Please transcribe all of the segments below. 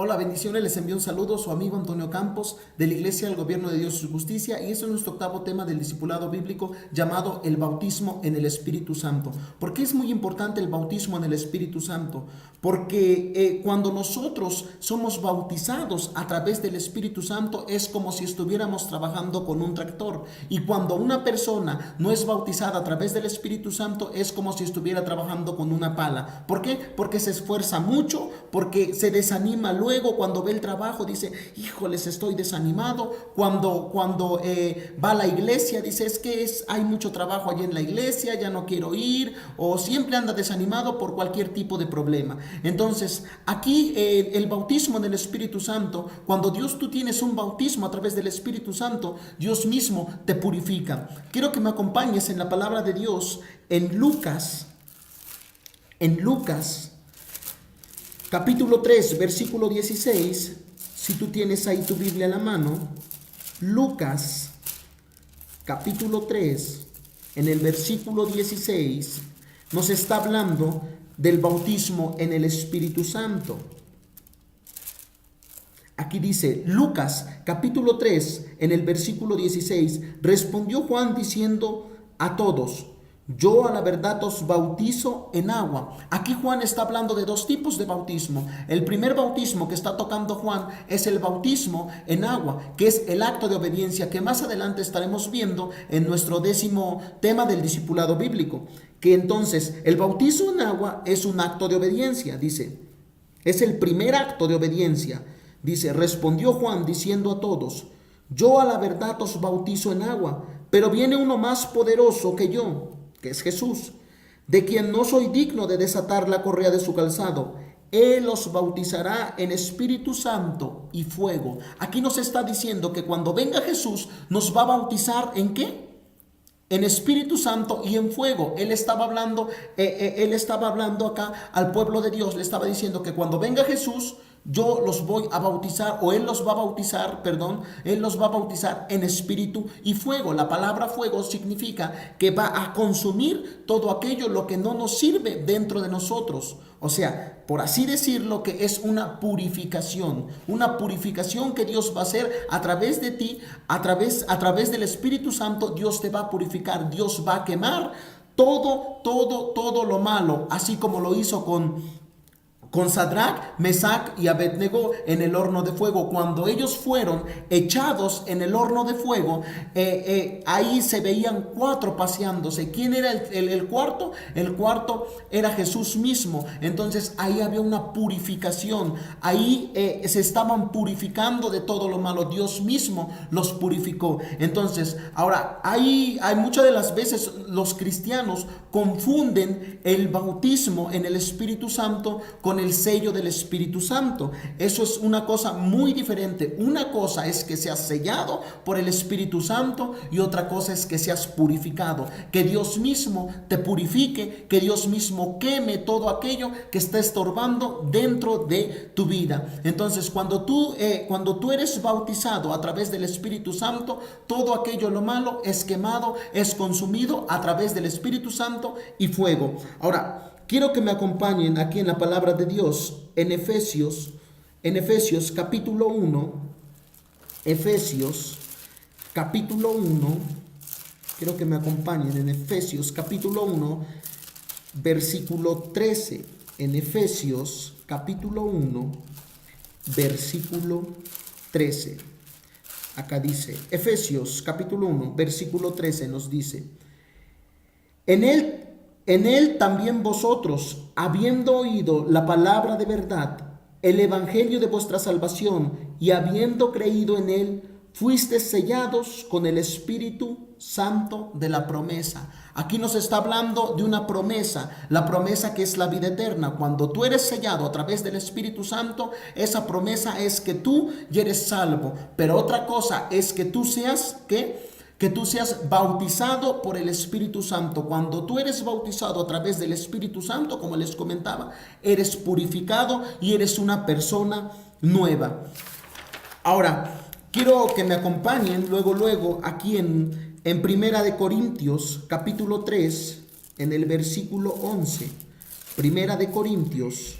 Hola, bendiciones, les envío un saludo a su amigo Antonio Campos de la Iglesia del Gobierno de Dios y su Justicia, y este es nuestro octavo tema del discipulado bíblico llamado el bautismo en el Espíritu Santo. ¿Por qué es muy importante el bautismo en el Espíritu Santo? Porque cuando nosotros somos bautizados a través del Espíritu Santo es como si estuviéramos trabajando con un tractor, y cuando una persona no es bautizada a través del Espíritu Santo es como si estuviera trabajando con una pala. ¿Por qué? Porque se esfuerza mucho, porque se desanima luego cuando ve el trabajo, dice, híjoles, estoy desanimado. Cuando va a la iglesia, dice, hay mucho trabajo allí en la iglesia, ya no quiero ir, o siempre anda desanimado por cualquier tipo de problema. Entonces, aquí el bautismo en el Espíritu Santo, cuando tú tienes un bautismo a través del Espíritu Santo, Dios mismo te purifica. Quiero que me acompañes en la palabra de Dios en Lucas capítulo 3, versículo 16, si tú tienes ahí tu Biblia en la mano. Lucas, capítulo 3, en el versículo 16, nos está hablando del bautismo en el Espíritu Santo. Aquí dice, Lucas, capítulo 3, en el versículo 16, respondió Juan diciendo a todos, yo a la verdad os bautizo en agua. Aquí Juan está hablando de dos tipos de bautismo. El primer bautismo que está tocando Juan es el bautismo en agua, que es el acto de obediencia que más adelante estaremos viendo en nuestro 10º tema del discipulado bíblico. Que entonces el bautizo en agua es un acto de obediencia, dice. Es el primer acto de obediencia. Dice, respondió Juan diciendo a todos, yo a la verdad os bautizo en agua, pero viene uno más poderoso que yo, que es Jesús, de quien no soy digno de desatar la correa de su calzado. Él os bautizará en Espíritu Santo y fuego. Aquí nos está diciendo que cuando venga Jesús nos va a bautizar ¿en qué? En Espíritu Santo y en fuego. Él estaba hablando acá al pueblo de Dios. Le estaba diciendo que cuando venga Jesús, yo los voy a bautizar, o Él los va a bautizar, Él los va a bautizar en espíritu y fuego. La palabra fuego significa que va a consumir todo aquello lo que no nos sirve dentro de nosotros. O sea, por así decirlo, que es una purificación que Dios va a hacer a través de ti, a través del Espíritu Santo. Dios te va a purificar, Dios va a quemar todo lo malo, así como lo hizo con Sadrach, Mesac y Abednego en el horno de fuego. Cuando ellos fueron echados en el horno de fuego, ahí se veían 4 paseándose. ¿Quién era el cuarto? El cuarto era Jesús mismo. Entonces ahí había una purificación. Ahí se estaban purificando de todo lo malo. Dios mismo los purificó. Entonces, ahora, hay muchas de las veces los cristianos confunden el bautismo en el Espíritu Santo con el sello del Espíritu Santo. Eso es una cosa muy diferente. Una cosa es que seas sellado por el Espíritu Santo y otra cosa es que seas purificado. Que Dios mismo te purifique, que Dios mismo queme todo aquello que está estorbando dentro de tu vida. Entonces, cuando tú eres bautizado a través del Espíritu Santo, todo aquello lo malo es quemado, es consumido a través del Espíritu Santo y fuego. Ahora, quiero que me acompañen aquí en la palabra de Dios en Efesios capítulo 1. Efesios capítulo 1. Quiero que me acompañen en Efesios capítulo 1, versículo 13. En Efesios capítulo 1, versículo 13. Acá dice, Efesios capítulo 1, versículo 13 nos dice, En él también vosotros, habiendo oído la palabra de verdad, el evangelio de vuestra salvación, y habiendo creído en él, fuisteis sellados con el Espíritu Santo de la promesa. Aquí nos está hablando de una promesa, la promesa que es la vida eterna. Cuando tú eres sellado a través del Espíritu Santo, esa promesa es que tú ya eres salvo. Pero otra cosa es que tú seas, que tú seas bautizado por el Espíritu Santo. Cuando tú eres bautizado a través del Espíritu Santo, como les comentaba, eres purificado y eres una persona nueva. Ahora, quiero que me acompañen luego aquí en Primera de Corintios, capítulo 3, en el versículo 11. Primera de Corintios,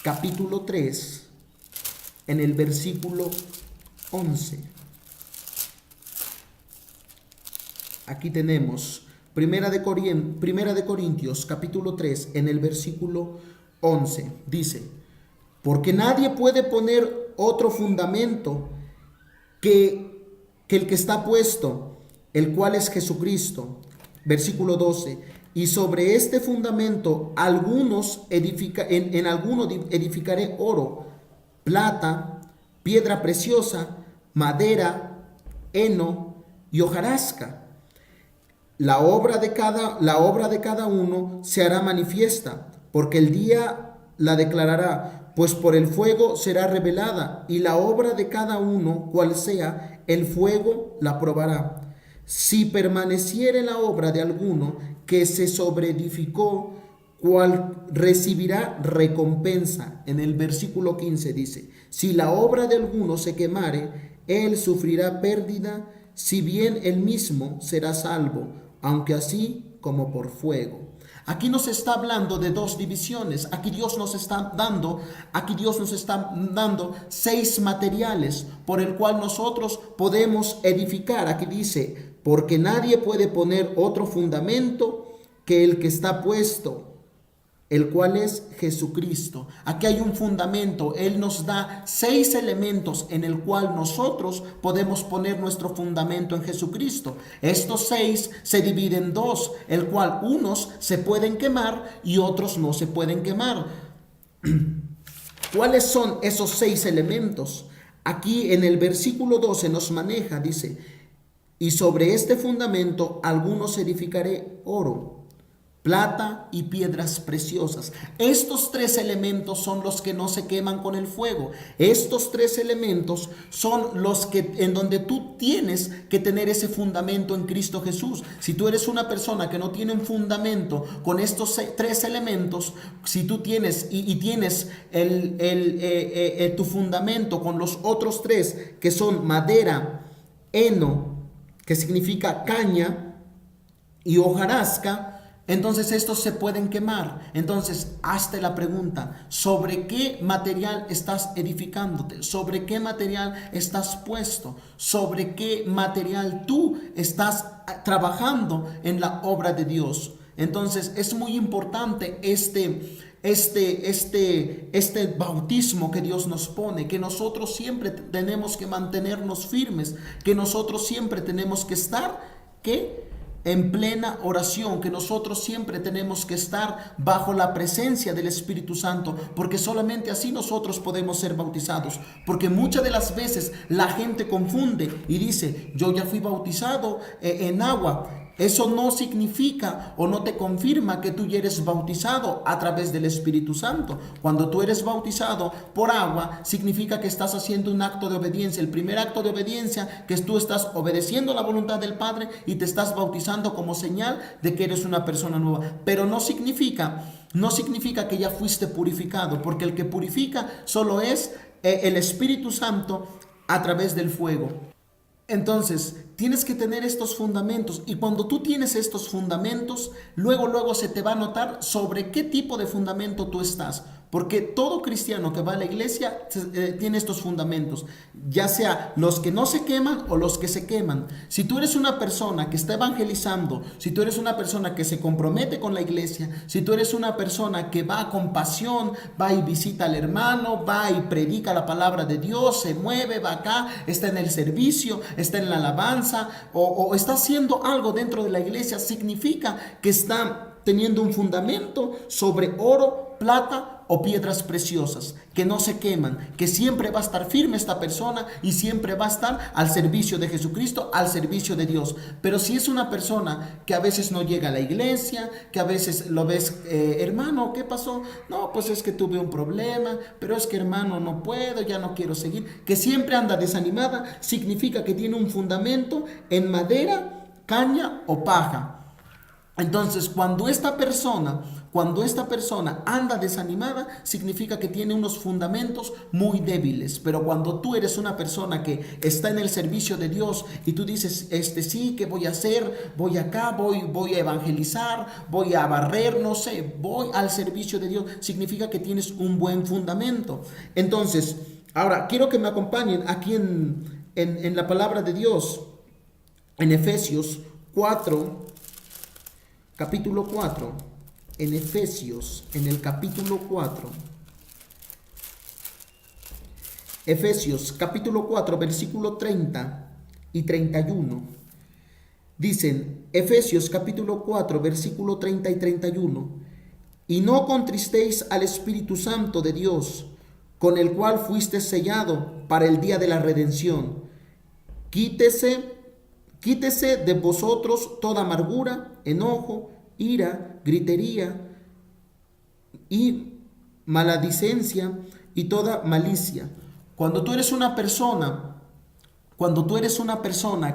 capítulo 3, en el versículo 11. Aquí tenemos Primera de Corintios, capítulo 3, en el versículo 11. Dice, porque nadie puede poner otro fundamento que el que está puesto, el cual es Jesucristo. Versículo 12. Y sobre este fundamento en alguno edificaré oro, plata, piedra preciosa, madera, heno y hojarasca. La obra de cada uno se hará manifiesta, porque el día la declarará, pues por el fuego será revelada, y la obra de cada uno, cual sea, el fuego la probará. Si permaneciere la obra de alguno que se sobreedificó, cual recibirá recompensa. En el versículo 15 dice, si la obra de alguno se quemare, él sufrirá pérdida, si bien él mismo será salvo, aunque así como por fuego. Aquí nos está hablando de dos divisiones. Aquí Dios nos está dando 6 materiales por el cual nosotros podemos edificar. Aquí dice, porque nadie puede poner otro fundamento que el que está puesto, el cual es Jesucristo. Aquí hay un fundamento. Él nos da 6 elementos en el cual nosotros podemos poner nuestro fundamento en Jesucristo. Estos 6 se dividen en 2, el cual unos se pueden quemar y otros no se pueden quemar. ¿Cuáles son esos 6 elementos? Aquí en el versículo 12 nos maneja, dice, y sobre este fundamento algunos edificaré oro, plata y piedras preciosas. Estos 3 elementos son los que no se queman con el fuego. Estos 3 elementos son los que en donde tú tienes que tener ese fundamento en Cristo Jesús. Si tú eres una persona que no tiene un fundamento con estos 3 elementos, si tú tienes y tienes tu fundamento con los otros 3 que son madera, heno, que significa caña, y hojarasca, entonces estos se pueden quemar. Entonces hazte la pregunta, ¿sobre qué material estás edificándote? ¿Sobre qué material estás puesto? ¿Sobre qué material tú estás trabajando en la obra de Dios? Entonces es muy importante este bautismo que Dios nos pone, que nosotros siempre tenemos que mantenernos firmes, que nosotros siempre tenemos que estar, en plena oración, que nosotros siempre tenemos que estar bajo la presencia del Espíritu Santo, porque solamente así nosotros podemos ser bautizados. Porque muchas de las veces la gente confunde y dice, yo ya fui bautizado en agua. Eso no significa o no te confirma que tú ya eres bautizado a través del Espíritu Santo. Cuando tú eres bautizado por agua, significa que estás haciendo un acto de obediencia. El primer acto de obediencia, que tú estás obedeciendo la voluntad del Padre y te estás bautizando como señal de que eres una persona nueva. Pero no significa que ya fuiste purificado, porque el que purifica solo es el Espíritu Santo a través del fuego. Entonces, tienes que tener estos fundamentos, y cuando tú tienes estos fundamentos, luego se te va a notar sobre qué tipo de fundamento tú estás, porque todo cristiano que va a la iglesia tiene estos fundamentos, ya sea los que no se queman o los que se queman. Si tú eres una persona que está evangelizando, si tú eres una persona que se compromete con la iglesia, si tú eres una persona que va con pasión, va y visita al hermano, va y predica la palabra de Dios, se mueve, va acá, está en el servicio, está en la alabanza, o está haciendo algo dentro de la iglesia, significa que está teniendo un fundamento sobre oro, plata o piedras preciosas que no se queman, que siempre va a estar firme esta persona y siempre va a estar al servicio de Jesucristo, al servicio de Dios. Pero si es una persona que a veces no llega a la iglesia, que a veces lo ves, hermano, ¿qué pasó? No, pues es que tuve un problema, pero es que hermano, no puedo, ya no quiero seguir, que siempre anda desanimada, significa que tiene un fundamento en madera, caña o paja. Entonces, cuando esta persona anda desanimada, significa que tiene unos fundamentos muy débiles. Pero cuando tú eres una persona que está en el servicio de Dios y tú dices, sí, ¿qué voy a hacer? Voy acá, voy a evangelizar, voy a barrer, no sé, voy al servicio de Dios, significa que tienes un buen fundamento. Entonces, Ahora, quiero que me acompañen aquí en la palabra de Dios, en Efesios 4, capítulo 4, en Efesios, en el capítulo 4. Efesios capítulo 4, versículo 30 y 31. Dicen, Efesios capítulo 4, versículo 30 y 31. Y no contristéis al Espíritu Santo de Dios, con el cual fuiste sellado para el día de la redención. Quítese de vosotros toda amargura, enojo, ira, gritería y maledicencia y toda malicia. Cuando tú eres una persona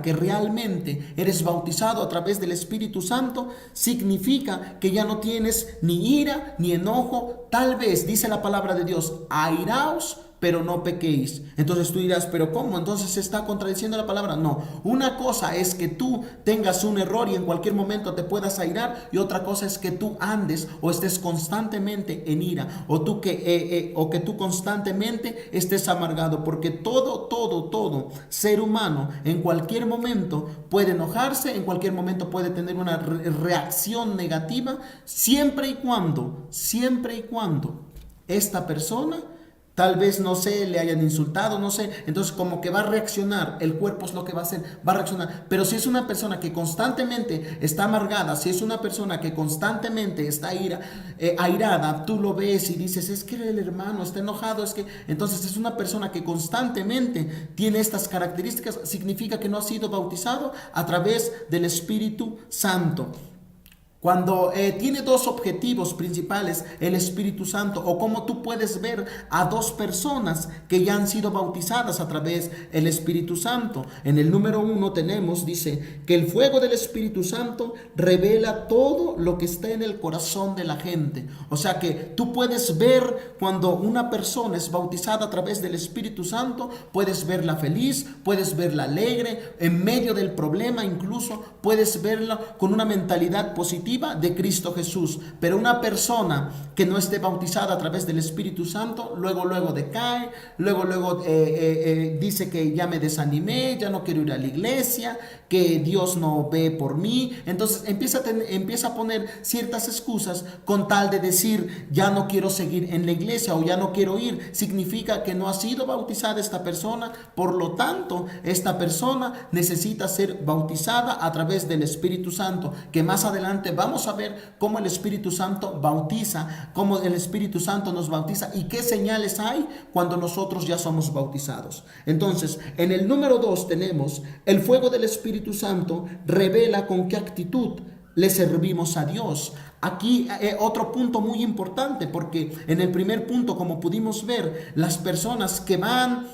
que realmente eres bautizado a través del Espíritu Santo, significa que ya no tienes ni ira ni enojo. Tal vez, dice la palabra de Dios, airaos, pero no pequéis. Entonces tú dirás, ¿pero cómo? Entonces se está contradiciendo la palabra. No, una cosa es que tú tengas un error y en cualquier momento te puedas airar, y otra cosa es que tú andes o estés constantemente en ira, o que tú constantemente estés amargado, porque todo ser humano en cualquier momento puede enojarse, en cualquier momento puede tener una reacción negativa, siempre y cuando esta persona tal vez, no sé, le hayan insultado, no sé. Entonces como que va a reaccionar, el cuerpo es lo que va a hacer, va a reaccionar. Pero si es una persona que constantemente está amargada, si es una persona que constantemente está airada, tú lo ves y dices, es que el hermano está enojado, es que... Entonces es una persona que constantemente tiene estas características, significa que no ha sido bautizado a través del Espíritu Santo. Cuando tiene dos objetivos principales el Espíritu Santo, o cómo tú puedes ver a dos personas que ya han sido bautizadas a través del Espíritu Santo. En el número 1 tenemos, dice, que el fuego del Espíritu Santo revela todo lo que está en el corazón de la gente. O sea que tú puedes ver cuando una persona es bautizada a través del Espíritu Santo, puedes verla feliz, puedes verla alegre, en medio del problema incluso, puedes verla con una mentalidad positiva de Cristo Jesús. Pero una persona que no esté bautizada a través del Espíritu Santo, luego decae, luego dice que ya me desanimé, ya no quiero ir a la iglesia, que Dios no ve por mí. Entonces empieza a poner ciertas excusas con tal de decir, ya no quiero seguir en la iglesia o ya no quiero ir. Significa que no ha sido bautizada esta persona, por lo tanto esta persona necesita ser bautizada a través del Espíritu Santo, que más adelante vamos a ver cómo el Espíritu Santo bautiza, cómo el Espíritu Santo nos bautiza y qué señales hay cuando nosotros ya somos bautizados. Entonces, en el número 2 tenemos, el fuego del Espíritu Santo revela con qué actitud le servimos a Dios. Aquí otro punto muy importante, porque en el primer punto, como pudimos ver, las personas que van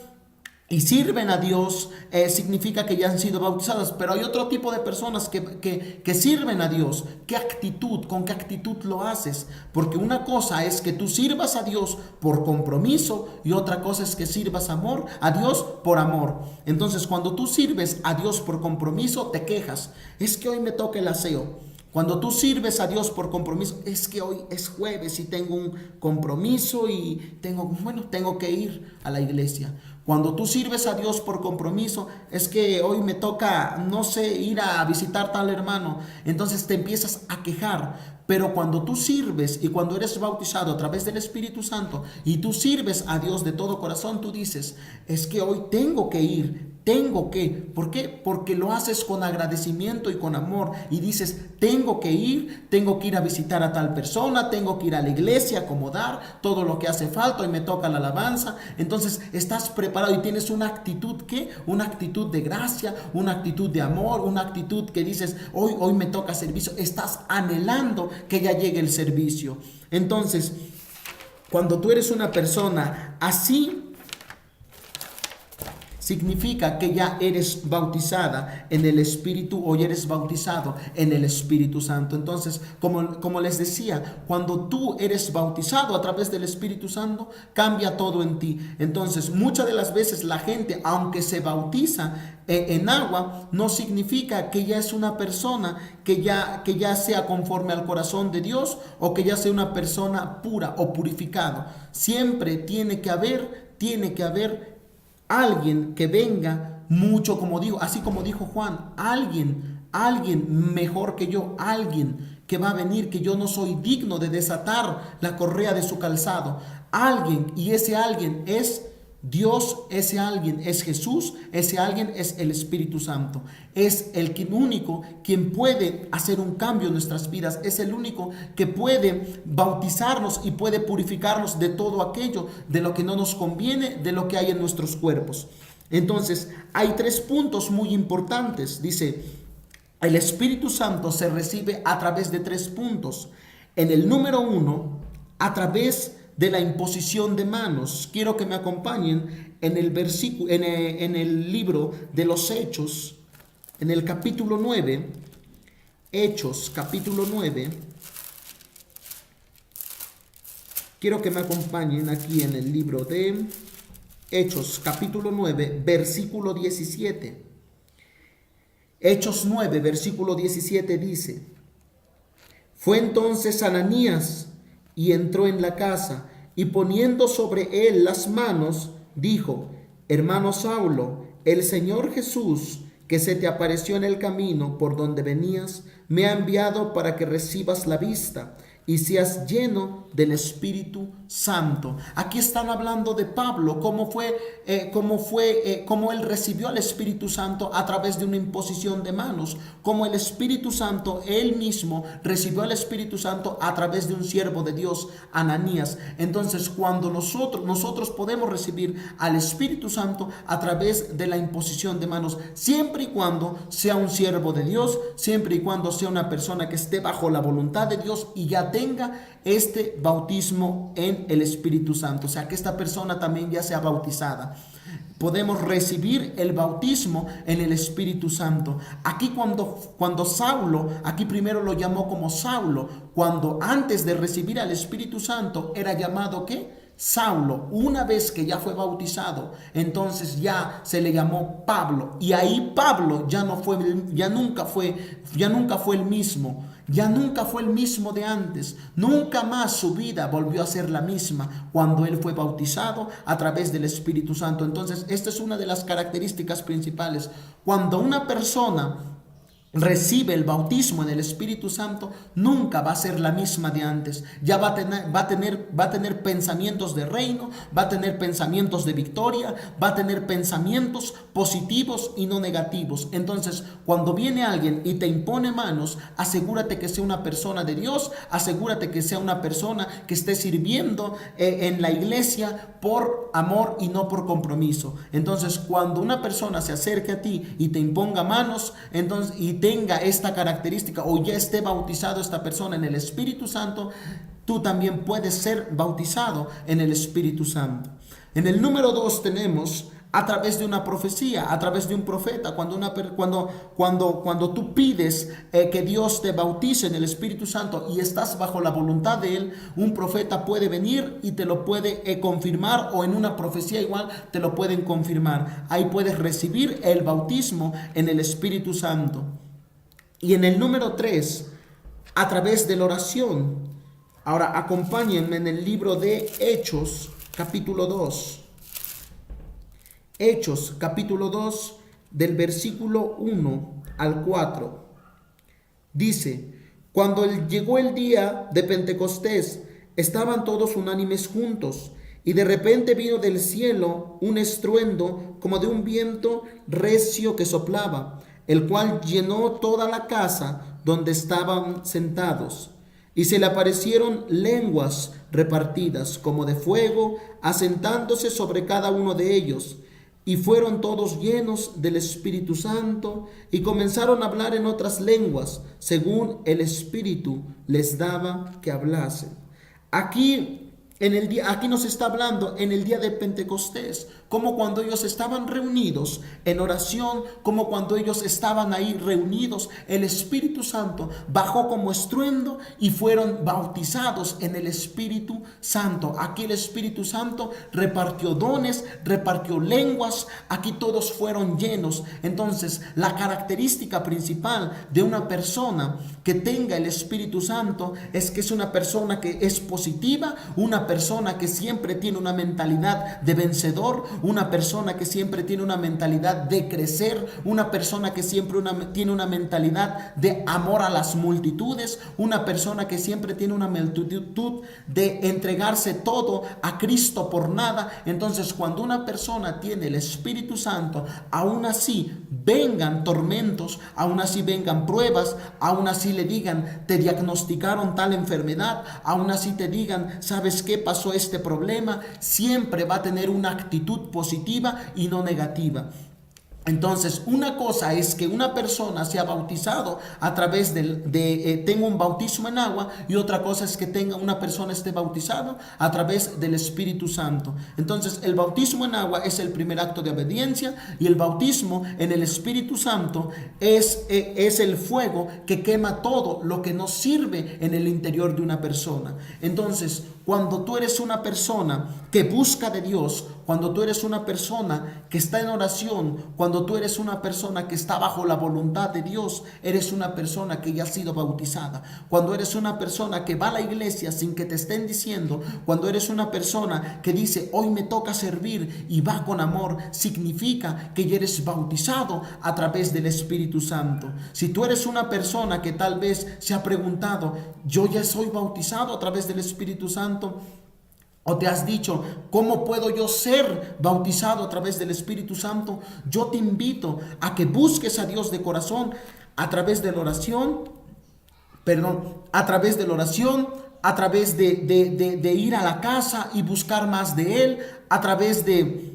y sirven a Dios, significa que ya han sido bautizadas. Pero hay otro tipo de personas que sirven a Dios. ¿Qué actitud? ¿Con qué actitud lo haces? Porque una cosa es que tú sirvas a Dios por compromiso, y otra cosa es que sirvas a Dios por amor. Entonces, cuando tú sirves a Dios por compromiso, te quejas. Es que hoy me toca el aseo. Cuando tú sirves a Dios por compromiso, es que hoy es jueves y tengo un compromiso y tengo que ir a la iglesia. Cuando tú sirves a Dios por compromiso, es que hoy me toca, no sé, ir a visitar tal hermano. Entonces te empiezas a quejar. Pero cuando tú sirves y cuando eres bautizado a través del Espíritu Santo y tú sirves a Dios de todo corazón, tú dices, es que hoy tengo que ir. ¿Por qué? Porque lo haces con agradecimiento y con amor, y dices, tengo que ir a visitar a tal persona, tengo que ir a la iglesia, acomodar todo lo que hace falta, y me toca la alabanza. Entonces estás preparado y tienes una actitud, ¿qué? Una actitud de gracia, una actitud de amor, una actitud que dices, hoy me toca servicio. Estás anhelando que ya llegue el servicio. Entonces, cuando tú eres una persona así, significa que ya eres bautizada en el Espíritu, o ya eres bautizado en el Espíritu Santo. Entonces, como les decía, cuando tú eres bautizado a través del Espíritu Santo, cambia todo en ti. Entonces, muchas de las veces la gente, aunque se bautiza en agua, no significa que ya es una persona que ya sea conforme al corazón de Dios, o que ya sea una persona pura o purificado. Siempre tiene que haber tiene que haber alguien que venga mucho, como digo, así como dijo Juan, alguien mejor que yo, alguien que va a venir, que yo no soy digno de desatar la correa de su calzado. Alguien, y ese alguien es Dios, ese alguien es Jesús, ese alguien es el Espíritu Santo. Es el único quien puede hacer un cambio en nuestras vidas. Es el único que puede bautizarnos y puede purificarnos de todo aquello, de lo que no nos conviene, de lo que hay en nuestros cuerpos. Entonces, hay 3 puntos muy importantes. Dice, el Espíritu Santo se recibe a través de 3 puntos. En el número 1, a través de la imposición de manos. Quiero que me acompañen en el versículo, en el libro de los Hechos, en el capítulo 9, Hechos, capítulo 9. Quiero que me acompañen aquí en el libro de Hechos, capítulo 9, versículo 17. Hechos 9, versículo 17 dice: fue entonces Ananías y entró en la casa, y poniendo sobre él las manos, dijo: hermano Saulo, el Señor Jesús, que se te apareció en el camino por donde venías, me ha enviado para que recibas la vista y seas lleno del Espíritu Santo. Aquí están hablando de Pablo, cómo él recibió al Espíritu Santo a través de una imposición de manos, como el Espíritu Santo, él mismo recibió al Espíritu Santo a través de un siervo de Dios, Ananías. Entonces, cuando nosotros podemos recibir al Espíritu Santo a través de la imposición de manos, siempre y cuando sea un siervo de Dios, siempre y cuando sea una persona que esté bajo la voluntad de Dios y ya tenga este bautismo en el Espíritu Santo, o sea que esta persona también ya sea bautizada. Podemos recibir el bautismo en el Espíritu Santo. Aquí cuando Saulo, aquí primero lo llamó como Saulo, cuando antes de recibir al Espíritu Santo era llamado ¿qué? Saulo. Una vez que ya fue bautizado, entonces ya se le llamó Pablo, y ahí Pablo ya nunca fue el mismo. Ya nunca fue el mismo de antes. Nunca más su vida volvió a ser la misma cuando él fue bautizado a través del Espíritu Santo. Entonces, esta es una de las características principales. Cuando una persona recibe el bautismo en el Espíritu Santo, nunca va a ser la misma de antes. Ya va a tener pensamientos de reino, va a tener pensamientos de victoria, va a tener pensamientos positivos y no negativos. Entonces, cuando viene alguien y te impone manos, asegúrate que sea una persona de Dios, asegúrate que sea una persona que esté sirviendo en la iglesia por amor y no por compromiso. Entonces, cuando una persona se acerque a ti y te imponga manos, entonces, y tenga esta característica o ya esté bautizado esta persona en el Espíritu Santo, tú también puedes ser bautizado en el Espíritu Santo. En el número 2 tenemos a través de una profecía, a través de un profeta. Cuando tú pides que Dios te bautice en el Espíritu Santo y estás bajo la voluntad de Él, un profeta puede venir y te lo puede confirmar, o en una profecía igual te lo pueden confirmar. Ahí puedes recibir el bautismo en el Espíritu Santo. Y en el número 3, a través de la oración. Ahora acompáñenme en el libro de Hechos, capítulo 2. Hechos, capítulo 2, del versículo 1 al 4. Dice: cuando llegó el día de Pentecostés, estaban todos unánimes juntos, y de repente vino del cielo un estruendo como de un viento recio que soplaba, el cual llenó toda la casa donde estaban sentados. Y se le aparecieron lenguas repartidas como de fuego, asentándose sobre cada uno de ellos. Y fueron todos llenos del Espíritu Santo y comenzaron a hablar en otras lenguas, según el Espíritu les daba que hablasen. Aquí nos está hablando en el día de Pentecostés, como cuando ellos estaban reunidos en oración, como cuando ellos estaban ahí reunidos, el Espíritu Santo bajó como estruendo y fueron bautizados en el Espíritu Santo. Aquí el Espíritu Santo repartió dones, repartió lenguas, aquí todos fueron llenos. Entonces, la característica principal de una persona que tenga el Espíritu Santo es que es una persona que es positiva, una una persona que siempre tiene una mentalidad de vencedor, una persona que siempre tiene una mentalidad de crecer, una persona que siempre tiene una mentalidad de amor a las multitudes, una persona que siempre tiene una multitud de entregarse todo a Cristo por nada. Entonces, cuando una persona tiene el Espíritu Santo, aún así vengan tormentos, aún así vengan pruebas, aún así le digan, te diagnosticaron tal enfermedad, aún así te digan, ¿sabes qué? Pasó este problema, siempre va a tener una actitud positiva y no negativa. Entonces, una cosa es que una persona sea bautizado a través tenga un bautismo en agua, y otra cosa es que una persona esté bautizado a través del Espíritu Santo. Entonces, el bautismo en agua es el primer acto de obediencia, y el bautismo en el Espíritu Santo es el fuego que quema todo lo que no sirve en el interior de una persona. Entonces, cuando tú eres una persona que busca de Dios, cuando tú eres una persona que está en oración, cuando tú eres una persona que está bajo la voluntad de Dios, eres una persona que ya ha sido bautizada. Cuando eres una persona que va a la iglesia sin que te estén diciendo, cuando eres una persona que dice, hoy me toca servir, y va con amor, significa que ya eres bautizado a través del Espíritu Santo. Si tú eres una persona que tal vez se ha preguntado, yo ya soy bautizado a través del Espíritu Santo, o te has dicho, ¿cómo puedo yo ser bautizado a través del Espíritu Santo? Yo te invito a que busques a Dios de corazón a través de la oración, a través de la oración, a través de ir a la casa y buscar más de Él, a través de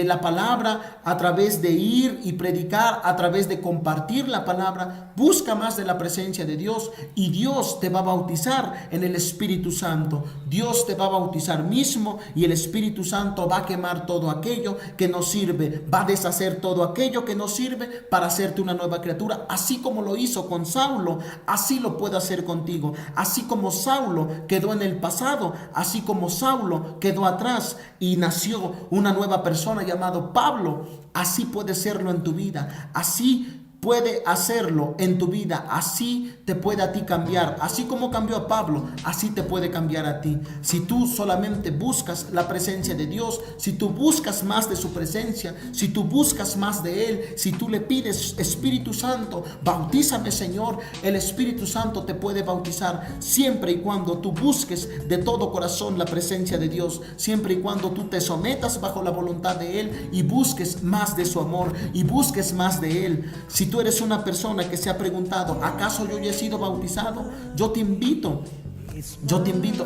la palabra, a través de ir y predicar, a través de compartir la palabra. Busca más de la presencia de Dios, y Dios te va a bautizar en el Espíritu Santo. Dios te va a bautizar mismo, y el Espíritu Santo va a quemar todo aquello que no sirve, va a deshacer todo aquello que no sirve para hacerte una nueva criatura. Así como lo hizo con Saulo, así lo puede hacer contigo. Así como Saulo quedó en el pasado, así como Saulo quedó atrás y nació una nueva persona llamado Pablo, así puede serlo en tu vida. Así puede hacerlo en tu vida, así te puede a ti cambiar. Así como cambió a Pablo, así te puede cambiar a ti. Si tú solamente buscas la presencia de Dios, si tú buscas más de su presencia, si tú buscas más de Él, si tú le pides, Espíritu Santo, bautízame Señor, el Espíritu Santo te puede bautizar, siempre y cuando tú busques de todo corazón la presencia de Dios, siempre y cuando tú te sometas bajo la voluntad de Él y busques más de su amor y busques más de Él. Si tú eres una persona que se ha preguntado, ¿acaso yo ya he sido bautizado? Yo te invito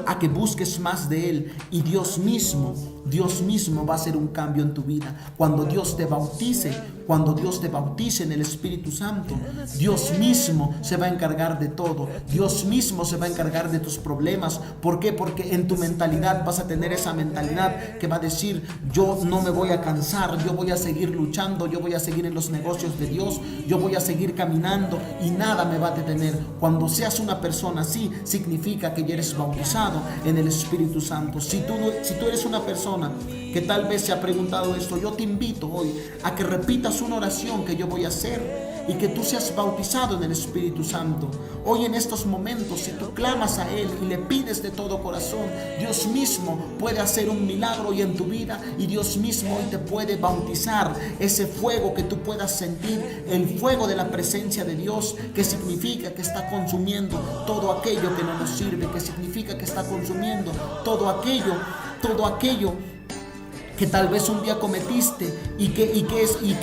a que busques más de Él, y Dios mismo va a hacer un cambio en tu vida. Cuando Dios te bautice en el Espíritu Santo, Dios mismo se va a encargar de todo. Dios mismo se va a encargar de tus problemas. ¿Por qué? Porque en tu mentalidad vas a tener esa mentalidad que va a decir, yo no me voy a cansar, yo voy a seguir luchando, yo voy a seguir en los negocios de Dios, yo voy a seguir caminando y nada me va a detener. Cuando seas una persona así, significa que ya eres bautizado en el Espíritu Santo. Si tú eres una persona que tal vez se ha preguntado esto, yo te invito hoy a que repitas una oración que yo voy a hacer y que tú seas bautizado en el Espíritu Santo. Hoy, en estos momentos, si tú clamas a Él y le pides de todo corazón, Dios mismo puede hacer un milagro hoy en tu vida, y Dios mismo hoy te puede bautizar. Ese fuego que tú puedas sentir, el fuego de la presencia de Dios, que significa que está consumiendo todo aquello que no nos sirve, que significa que está consumiendo todo aquello que tal vez un día cometiste y que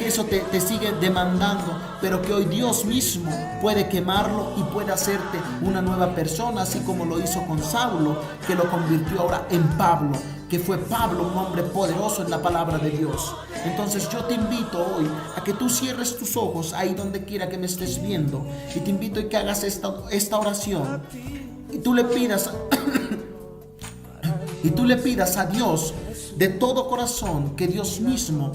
eso te sigue demandando, pero que hoy Dios mismo puede quemarlo y puede hacerte una nueva persona, así como lo hizo con Saulo, que lo convirtió ahora en Pablo, que fue Pablo, un hombre poderoso en la palabra de Dios. Entonces yo te invito hoy a que tú cierres tus ojos ahí donde quiera que me estés viendo, y te invito a que hagas esta oración, y tú le pidas a Dios de todo corazón que Dios mismo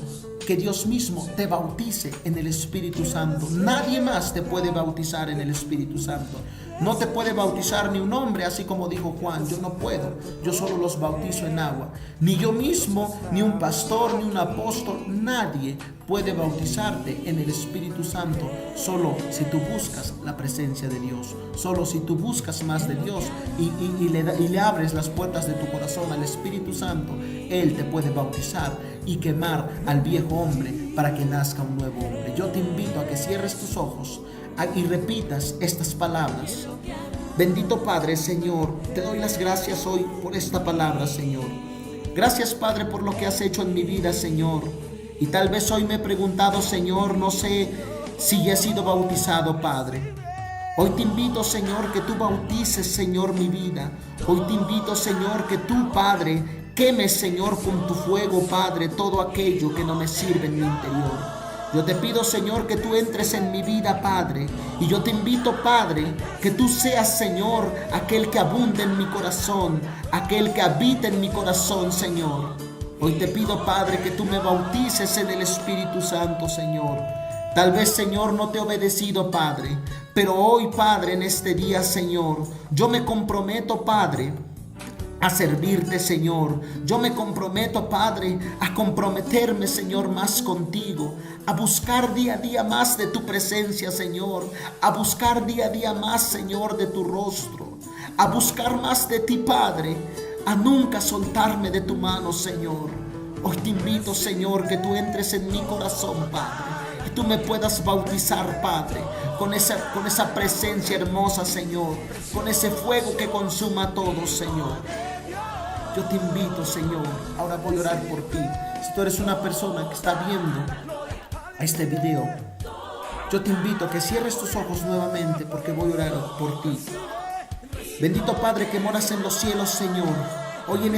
te bautice en el Espíritu Santo. Nadie más te puede bautizar en el Espíritu Santo. No te puede bautizar ni un hombre, así como dijo Juan. Yo no puedo, yo solo los bautizo en agua. Ni yo mismo, ni un pastor, ni un apóstol, nadie puede bautizarte en el Espíritu Santo, solo si tú buscas la presencia de Dios, solo si tú buscas más de Dios y le abres las puertas de tu corazón al Espíritu Santo. Él te puede bautizar y quemar al viejo hombre para que nazca un nuevo hombre. Yo te invito a que cierres tus ojos y repitas estas palabras. Bendito Padre, Señor, te doy las gracias hoy por esta palabra, Señor. Gracias, Padre, por lo que has hecho en mi vida, Señor. Y tal vez hoy me he preguntado, Señor, no sé si he sido bautizado, Padre. Hoy te invito, Señor, que tú bautices, Señor, mi vida. Hoy te invito, Señor, que tú, Padre, quemes, Señor, con tu fuego, Padre, todo aquello que no me sirve en mi interior. Yo te pido, Señor, que tú entres en mi vida, Padre. Y yo te invito, Padre, que tú seas, Señor, aquel que abunde en mi corazón, aquel que habita en mi corazón, Señor. Hoy te pido, Padre, que tú me bautices en el Espíritu Santo, Señor. Tal vez, Señor, no te he obedecido, Padre, pero hoy, Padre, en este día, Señor, yo me comprometo, Padre, a servirte, Señor. Yo me comprometo, Padre, a comprometerme, Señor, más contigo, a buscar día a día más de tu presencia, Señor, a buscar día a día más, Señor, de tu rostro, a buscar más de ti, Padre, a nunca soltarme de tu mano, Señor. Hoy te invito, Señor, que tú entres en mi corazón, Padre, y tú me puedas bautizar, Padre, con esa presencia hermosa, Señor, con ese fuego que consuma todo, Señor. Yo te invito, Señor, ahora voy a orar por ti. Si tú eres una persona que está viendo este video, yo te invito a que cierres tus ojos nuevamente, porque voy a orar por ti. Bendito Padre que moras en los cielos, Señor. Hoy en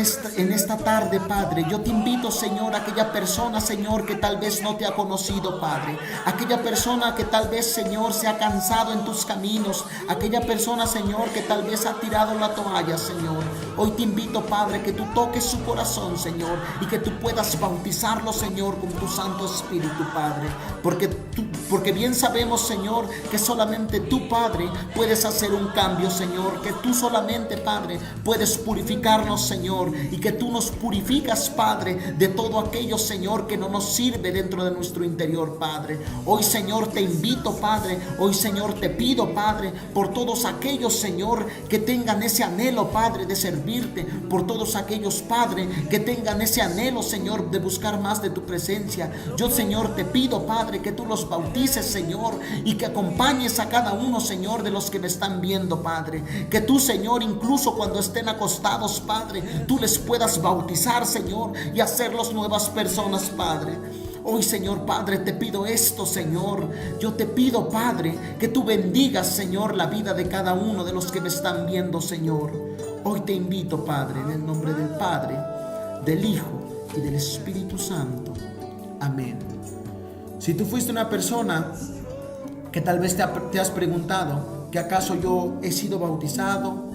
esta tarde, Padre, yo te invito, Señor, a aquella persona, Señor, que tal vez no te ha conocido, Padre. Aquella persona que tal vez, Señor, se ha cansado en tus caminos. Aquella persona, Señor, que tal vez ha tirado la toalla, Señor. Hoy te invito, Padre, que tú toques su corazón, Señor, y que tú puedas bautizarlo, Señor, con tu Santo Espíritu, Padre. Porque bien sabemos, Señor, que solamente tú, Padre, puedes hacer un cambio, Señor. Que tú solamente, Padre, puedes purificarnos, Señor, y que tú nos purificas, Padre, de todo aquello, Señor, que no nos sirve dentro de nuestro interior, Padre. Hoy, Señor, te invito, Padre. Hoy, Señor, te pido, Padre, por todos aquellos, Señor, que tengan ese anhelo, Padre, de servirte. Por todos aquellos, Padre, que tengan ese anhelo, Señor, de buscar más de tu presencia. Yo, Señor, te pido, Padre, que tú los bautices, Señor, y que acompañes a cada uno, Señor, de los que me están viendo, Padre. Que tú, Señor, incluso cuando estén acostados, Padre, tú les puedas bautizar, Señor, y hacerlos nuevas personas, Padre. Hoy, Señor Padre, te pido esto, Señor. Yo te pido, Padre, que tú bendigas, Señor, la vida de cada uno de los que me están viendo, Señor. Hoy te invito, Padre, en el nombre del Padre, del Hijo y del Espíritu Santo. Amén. Si tú fuiste una persona que tal vez te has preguntado que acaso yo he sido bautizado,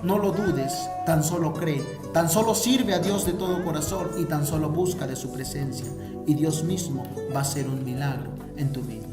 no lo dudes, tan solo cree, tan solo sirve a Dios de todo corazón y tan solo busca de su presencia, y Dios mismo va a hacer un milagro en tu vida.